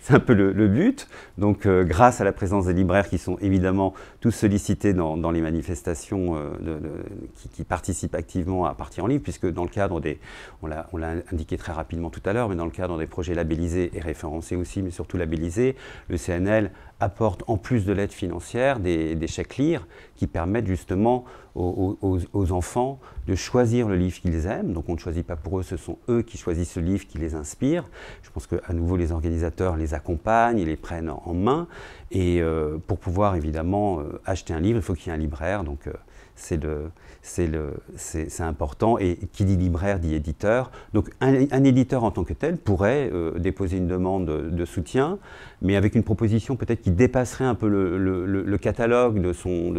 c'est un peu le but. Donc, grâce à la présence des libraires qui sont évidemment tous sollicités dans les manifestations qui participent activement à Partir en livre, puisque dans le cadre on l'a indiqué très rapidement tout à l'heure, mais dans le cadre des projets labellisés et référencés aussi, mais surtout labellisés, le CNL apporte en plus de l'aide financière des chèques lire qui permettent justement aux enfants de choisir le livre qu'ils aiment. Donc on ne choisit pas pour eux, ce sont eux qui choisissent le livre qui les inspire. Je pense qu'à nouveau les organisateurs les accompagnent, ils les prennent en main. Et pour pouvoir évidemment acheter un livre, il faut qu'il y ait un libraire. Donc c'est important. Et qui dit libraire dit éditeur. Donc un éditeur en tant que tel pourrait déposer une demande de soutien, mais avec une proposition peut-être qui dépasserait un peu le catalogue de son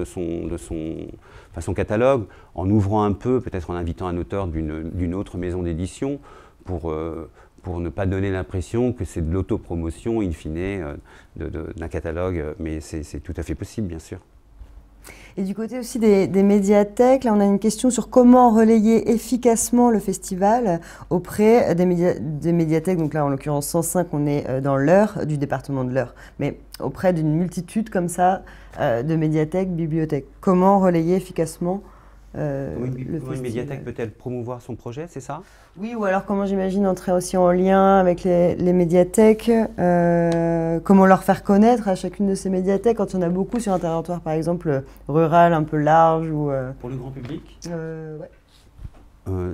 catalogue, en ouvrant un peu, peut-être en invitant un auteur d'une autre maison d'édition pour ne pas donner l'impression que c'est de l'autopromotion in fine d'un catalogue, mais c'est tout à fait possible, bien sûr. Et du côté aussi des médiathèques, là on a une question sur comment relayer efficacement le festival auprès des médiathèques, donc là en l'occurrence 105, on est dans l'Eure, du département de l'Eure, mais auprès d'une multitude comme ça de médiathèques, bibliothèques. Comment relayer efficacement Comment une médiathèque peut-elle promouvoir son projet, c'est ça? Oui, ou alors comment j'imagine entrer aussi en lien avec les médiathèques, comment leur faire connaître à chacune de ces médiathèques quand il y en a beaucoup sur un territoire par exemple rural, un peu large ou... Pour le grand public? Ouais.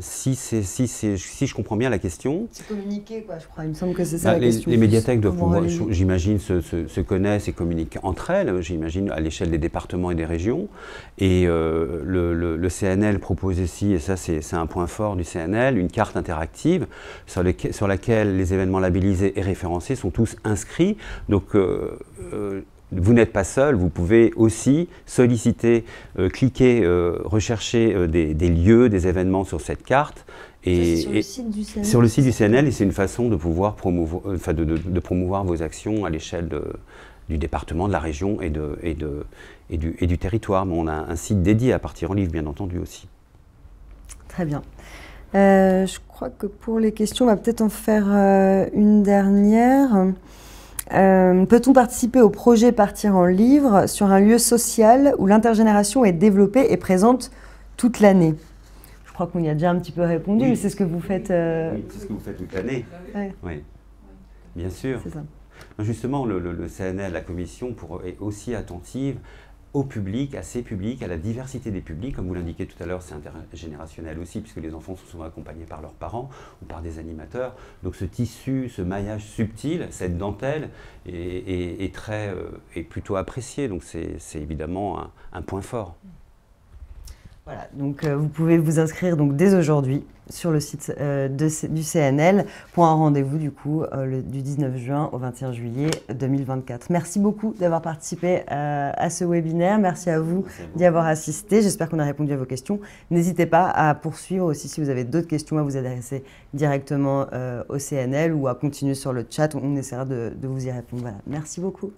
Si je comprends bien la question. C'est communiquer, quoi, je crois. Il me semble que c'est ça la question. Les médiathèques doivent pouvoir, j'imagine, se connaissent et communiquent entre elles, j'imagine, à l'échelle des départements et des régions. Et le CNL propose ici, et ça c'est un point fort du CNL, une carte interactive sur laquelle les événements labellisés et référencés sont tous inscrits. Donc, vous n'êtes pas seul, vous pouvez aussi solliciter, cliquer, rechercher des lieux, des événements sur cette carte. Et sur le site du CNL. Sur le site du CNL, et c'est une façon de pouvoir promouvoir, de promouvoir vos actions à l'échelle du département, de la région et du territoire. Mais on a un site dédié à Partir en Livre, bien entendu aussi. Très bien. Je crois que pour les questions, on va peut-être en faire une dernière. Peut-on participer au projet Partir en Livre sur un lieu social où l'intergénération est développée et présente toute l'année? Je crois qu'on y a déjà un petit peu répondu, oui. Mais c'est ce que vous faites... Oui, c'est ce que vous faites toute l'année. Ouais. Oui, bien sûr. C'est ça. Justement, le CNL, la commission, est aussi attentive au public, à ces publics, à la diversité des publics. Comme vous l'indiquez tout à l'heure, c'est intergénérationnel aussi, puisque les enfants sont souvent accompagnés par leurs parents ou par des animateurs. Donc ce tissu, ce maillage subtil, cette dentelle est plutôt apprécié. Donc c'est évidemment un point fort. Voilà, donc vous pouvez vous inscrire donc, dès aujourd'hui sur le site du CNL pour un rendez-vous du coup du 19 juin au 21 juillet 2024. Merci beaucoup d'avoir participé à ce webinaire. Merci à vous d'y avoir assisté. J'espère qu'on a répondu à vos questions. N'hésitez pas à poursuivre aussi si vous avez d'autres questions à vous adresser directement au CNL ou à continuer sur le chat. On essaiera de vous y répondre. Voilà. Merci beaucoup.